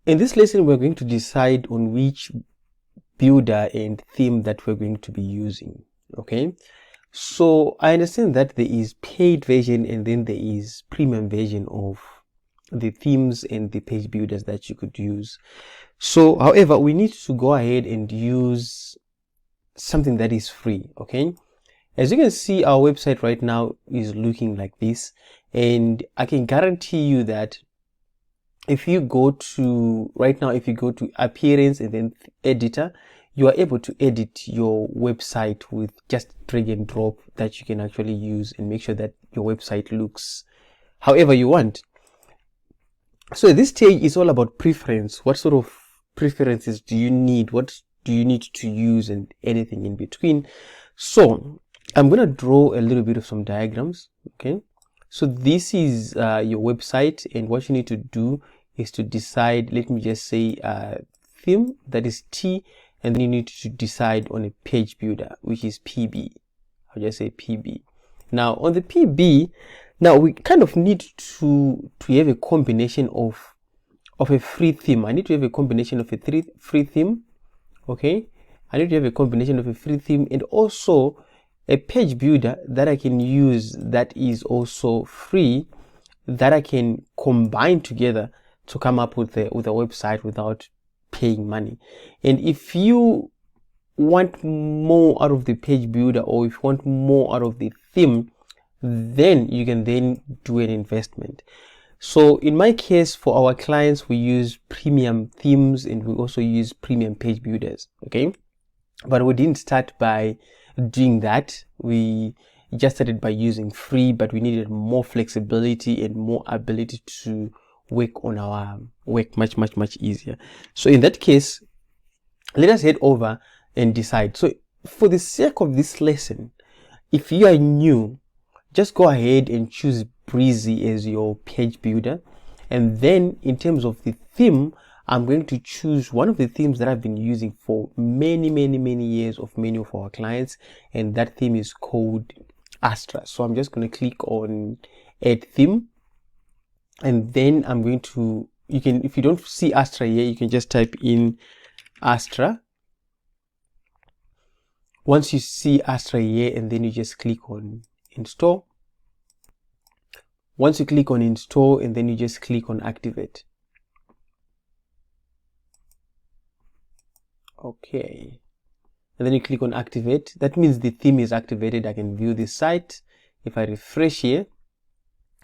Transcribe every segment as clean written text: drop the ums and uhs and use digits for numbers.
in this lesson, we're going to decide on which builder and theme that we're going to be using. Okay, so I understand that there is paid version and then there is premium version of the themes and the page builders that you could use. So however, we need to go ahead and use something that is free. Okay, as you can see, our website right now is looking like this, and I can guarantee you that if you go to right now, if you go to appearance and then editor, you are able to edit your website with just drag and drop that you can actually use and make sure that your website looks however you want. So this stage is all about preference. What sort of preferences do you need? What do you need to use, and anything in between? So I'm going to draw a little bit of some diagrams. Okay, so this is your website, and what you need to do is to decide, let me just say theme, that is T, and then you need to decide on a page builder, which is PB. I'll just say PB. Now on the PB, now we kind of need to have a combination of a free theme. I need to have a combination of a free theme. Okay, I need to have a combination of a free theme and also a page builder that I can use that is also free, that I can combine together to come up with a website without paying money. And if you want more out of the page builder, or if you want more out of the theme, then you can then do an investment. So in my case, for our clients, we use premium themes and we also use premium page builders. Okay, but we didn't start by doing that. We just started by using free, but we needed more flexibility and more ability to work on our work much easier. So in that case, let us head over and decide. So for the sake of this lesson, if you are new, just go ahead and choose Breezy as your page builder. And then in terms of the theme, I'm going to choose one of the themes that I've been using for many years of many of our clients, and that theme is called Astra. So I'm just going to click on add theme, and then I'm going to, you can, if you don't see Astra here, you can just type in Astra. Once you see Astra here, and then you just click on install. Once you click on install, and then you just click on activate. Okay, and then you click on activate. That means the theme is activated. I can view the site. If I refresh here,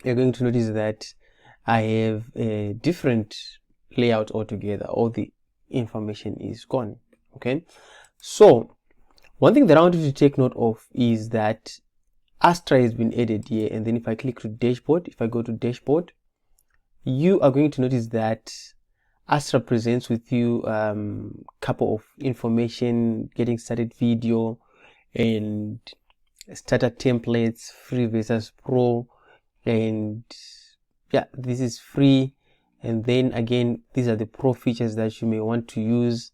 you're going to notice that I have a different layout altogether. All the information is gone. Okay, so one thing that I want you to take note of is that Astra has been added here, and then if I click to dashboard, if I go to dashboard, you are going to notice that Astra presents with you couple of information, getting started video and starter templates, free versus pro, and yeah, this is free. And then again, these are the pro features that you may want to use.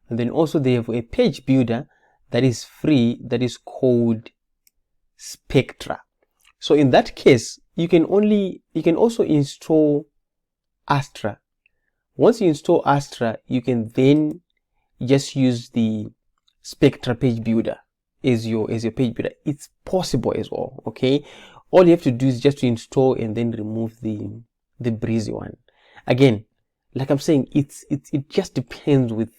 And then also they have a page builder that is free, that is called Spectra. So in that case, you can also install Astra. Once you install Astra, you can then just use the Spectra page builder as your page builder. It's possible as well. Okay, all you have to do is just to install and then remove the Breezy one. Again, like I'm saying, it just depends with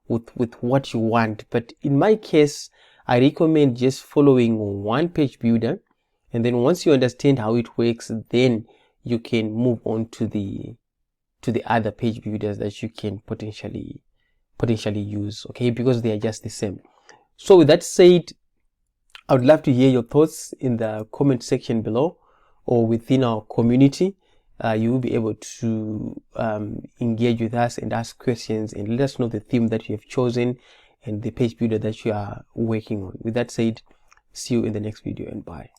what you want. But in my case, I recommend just following one page builder, and then once you understand how it works, then you can move on to the other page builders that you can potentially use. Okay, because they are just the same. So with that said, I would love to hear your thoughts in the comment section below, or within our community. You will be able to engage with us and ask questions and let us know the theme that you have chosen and the page builder that you are working on. With that said, see you in the next video, and bye.